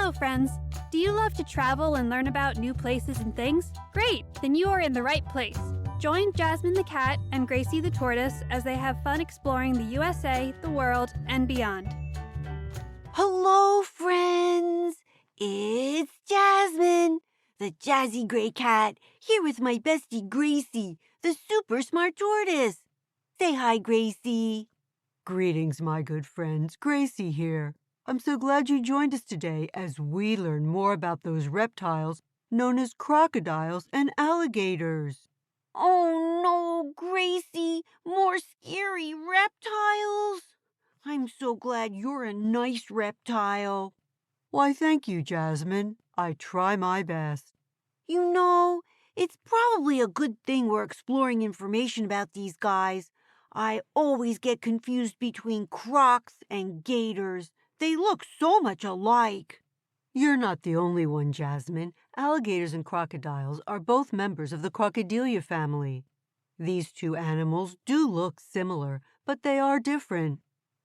Hello, friends! Do you love to travel and learn about new places and things? Great! Then you are in the right place. Join Jasmine the cat and Gracie the tortoise as they have fun exploring the USA, the world, and beyond. Hello, friends! It's Jasmine, the jazzy gray cat, here with my bestie Gracie, the super smart tortoise. Say hi, Gracie. Greetings, my good friends. Gracie here. I'm so glad you joined us today as we learn more about those reptiles known as crocodiles and alligators. Oh no, Gracie, more scary reptiles? I'm so glad you're a nice reptile. Why, thank you, Jasmine. I try my best. You know, it's probably a good thing we're exploring information about these guys. I always get confused between crocs and gators. They look so much alike. You're not the only one, Jasmine. Alligators and crocodiles are both members of the Crocodilia family. These two animals do look similar, but they are different.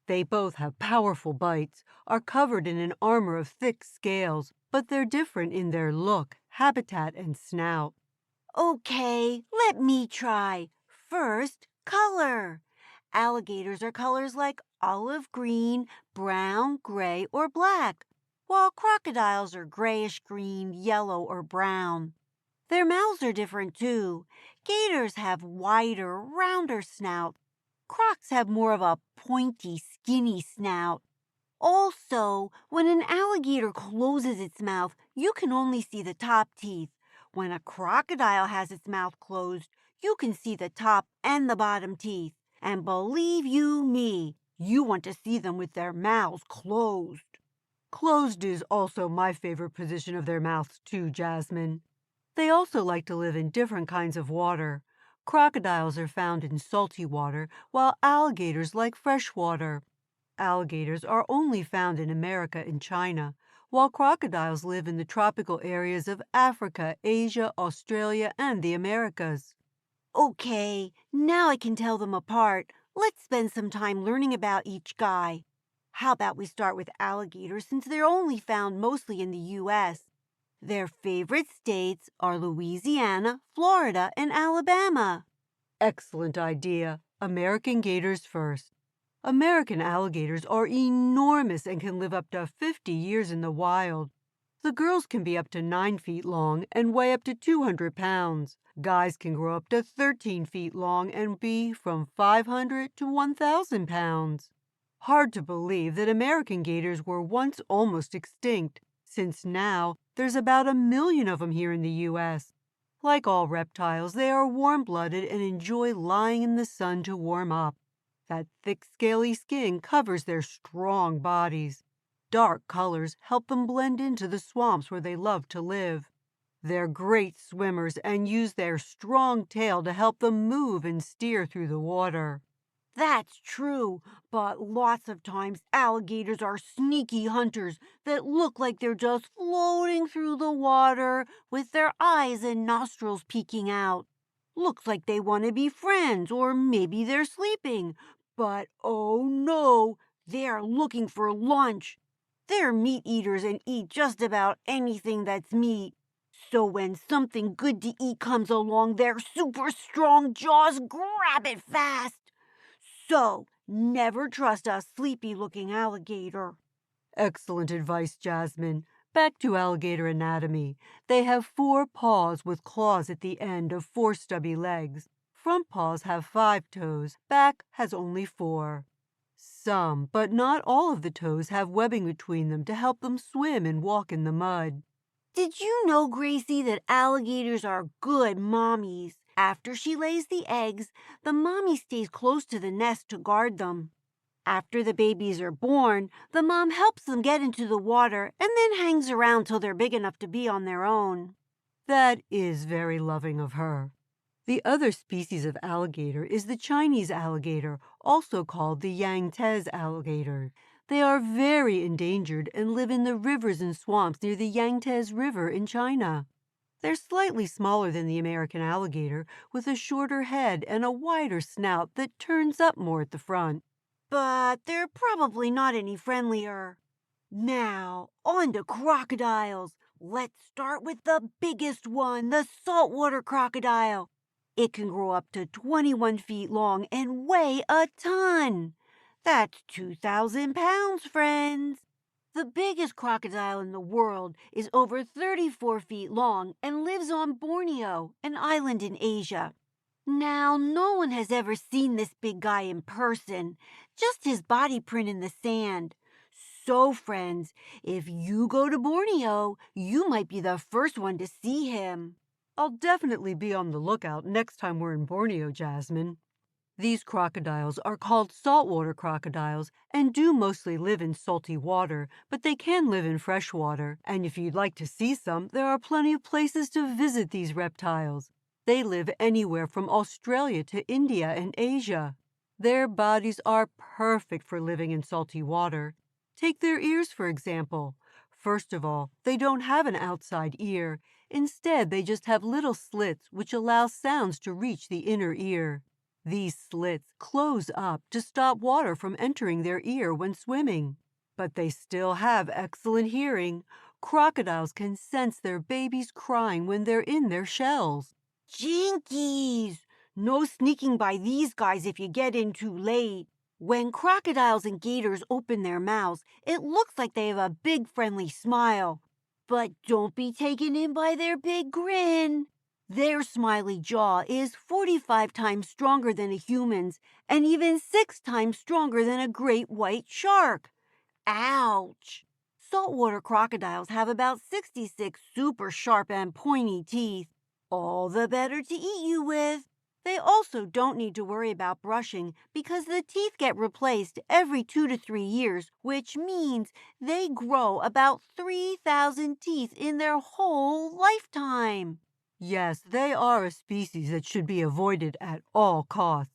They both have powerful bites, are covered in an armor of thick scales, but they're different in their look, habitat, and snout. Okay, let me try. First, color. Alligators are colors like olive green, brown, gray, or black, while crocodiles are grayish green, yellow, or brown. Their mouths are different too. Gators have wider, rounder snout. Crocs have more of a pointy, skinny snout. Also, when an alligator closes its mouth, you can only see the top teeth. When a crocodile has its mouth closed, you can see the top and the bottom teeth. And believe you me, you want to see them with their mouths closed. Closed is also my favorite position of their mouths too, Jasmine. They also like to live in different kinds of water. Crocodiles are found in salty water, while alligators like fresh water. Alligators are only found in America and China, while crocodiles live in the tropical areas of Africa, Asia, Australia, and the Americas. Okay, now I can tell them apart. Let's spend some time learning about each guy. How about we start with alligators since they're only found mostly in the U.S. Their favorite states are Louisiana, Florida, and Alabama. Excellent idea. American gators first. American alligators are enormous and can live up to 50 years in the wild. The girls can be up to 9 feet long and weigh up to 200 pounds. Guys can grow up to 13 feet long and be from 500 to 1,000 pounds. Hard to believe that American gators were once almost extinct, since now there's about 1 million of them here in the U.S. Like all reptiles, they are warm-blooded and enjoy lying in the sun to warm up. That thick, scaly skin covers their strong bodies. Dark colors help them blend into the swamps where they love to live. They're great swimmers and use their strong tail to help them move and steer through the water. That's true, but lots of times alligators are sneaky hunters that look like they're just floating through the water with their eyes and nostrils peeking out. Looks like they want to be friends, or maybe they're sleeping. But oh no, they're looking for lunch. They're meat eaters and eat just about anything that's meat. So when something good to eat comes along, their super strong jaws grab it fast. So never trust a sleepy-looking alligator. Excellent advice, Jasmine. Back to alligator anatomy. They have 4 paws with claws at the end of 4 stubby legs. Front paws have 5 toes. Back has only 4. Some, but not all of the toes have webbing between them to help them swim and walk in the mud. Did you know, Gracie, that alligators are good mommies? After she lays the eggs, the mommy stays close to the nest to guard them. After the babies are born, the mom helps them get into the water and then hangs around till they're big enough to be on their own. That is very loving of her. The other species of alligator is the Chinese alligator, also called the Yangtze alligator. They are very endangered and live in the rivers and swamps near the Yangtze River in China. They're slightly smaller than the American alligator, with a shorter head and a wider snout that turns up more at the front. But they're probably not any friendlier. Now, on to crocodiles. Let's start with the biggest one, the saltwater crocodile. It can grow up to 21 feet long and weigh a ton. That's 2,000 pounds, friends. The biggest crocodile in the world is over 34 feet long and lives on Borneo, an island in Asia. Now, no one has ever seen this big guy in person, just his body print in the sand. So, friends, if you go to Borneo, you might be the first one to see him. I'll definitely be on the lookout next time we're in Borneo, Jasmine. These crocodiles are called saltwater crocodiles and do mostly live in salty water, but they can live in fresh water. And if you'd like to see some, there are plenty of places to visit these reptiles. They live anywhere from Australia to India and Asia. Their bodies are perfect for living in salty water. Take their ears, for example. First of all, they don't have an outside ear. Instead, they just have little slits which allow sounds to reach the inner ear. These slits close up to stop water from entering their ear when swimming. But they still have excellent hearing. Crocodiles can sense their babies crying when they're in their shells. Jinkies! No sneaking by these guys if you get in too late. When crocodiles and gators open their mouths, it looks like they have a big friendly smile. But don't be taken in by their big grin. Their smiley jaw is 45 times stronger than a human's and even 6 times stronger than a great white shark. Ouch! Saltwater crocodiles have about 66 super sharp and pointy teeth. All the better to eat you with. They also don't need to worry about brushing because the teeth get replaced every 2 to 3 years, which means they grow about 3,000 teeth in their whole lifetime. Yes, they are a species that should be avoided at all costs.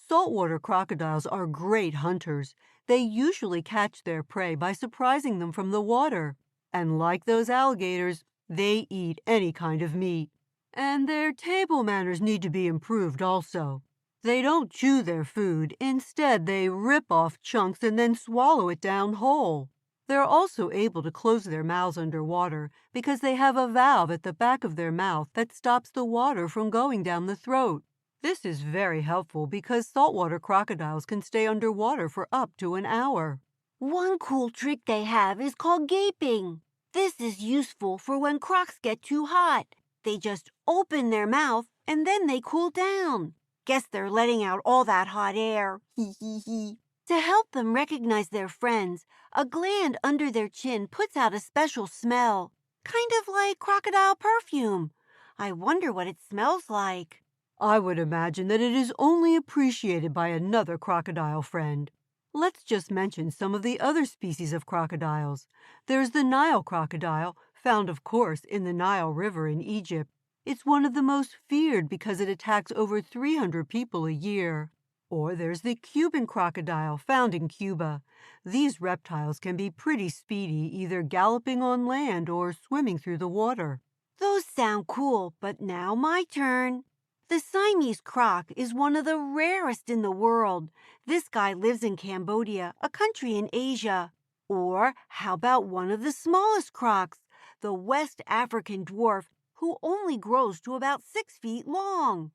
Saltwater crocodiles are great hunters. They usually catch their prey by surprising them from the water. And like those alligators, they eat any kind of meat. And their table manners need to be improved also. They don't chew their food. Instead, they rip off chunks and then swallow it down whole. They're also able to close their mouths underwater because they have a valve at the back of their mouth that stops the water from going down the throat. This is very helpful because saltwater crocodiles can stay underwater for up to an hour. One cool trick they have is called gaping. This is useful for when crocs get too hot. They just open their mouth and then they cool down. Guess they're letting out all that hot air. Hee hee hee. To help them recognize their friends, a gland under their chin puts out a special smell, kind of like crocodile perfume. I wonder what it smells like. I would imagine that it is only appreciated by another crocodile friend. Let's just mention some of the other species of crocodiles. There's the Nile crocodile, found of course in the Nile River in Egypt. It's one of the most feared because it attacks over 300 people a year. Or there's the Cuban crocodile, found in Cuba. These reptiles can be pretty speedy, either galloping on land or swimming through the water. Those sound cool, but now my turn. The Siamese croc is one of the rarest in the world. This guy lives in Cambodia, a country in Asia. Or how about one of the smallest crocs, the West African dwarf, who only grows to about 6 feet long.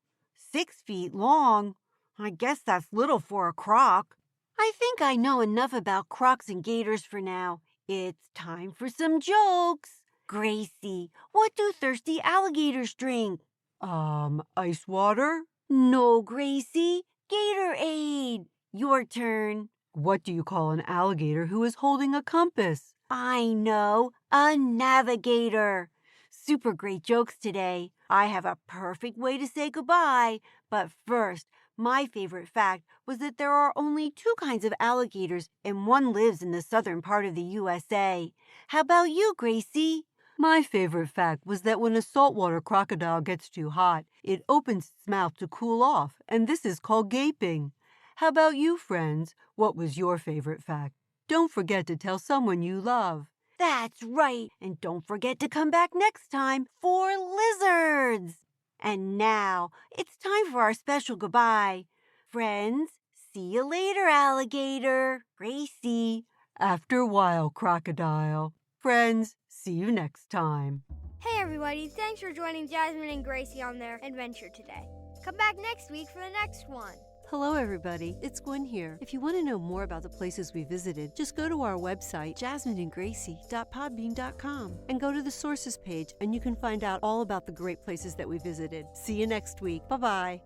6 feet long? I guess that's little for a croc. I think I know enough about crocs and gators for now. It's time for some jokes. Gracie, what do thirsty alligators drink? Ice water? No, Gracie. Gatorade. Your turn. What do you call an alligator who is holding a compass? I know. A navigator. Super great jokes today. I have a perfect way to say goodbye. But first, my favorite fact was that there are only 2 kinds of alligators and one lives in the southern part of the USA. How about you, Gracie? My favorite fact was that when a saltwater crocodile gets too hot, it opens its mouth to cool off, and this is called gaping. How about you, friends? What was your favorite fact? Don't forget to tell someone you love. That's right, and don't forget to come back next time for lizards. And now, it's time for our special goodbye. Friends, see you later, alligator. Gracie. After a while, Crocodile. Friends, see you next time. Hey everybody, thanks for joining Jasmine and Gracie on their adventure today. Come back next week for the next one. Hello everybody, it's Gwen here. If you want to know more about the places we visited, just go to our website, jasmineandgracie.podbean.com, and go to the sources page and you can find out all about the great places that we visited. See you next week. Bye-bye.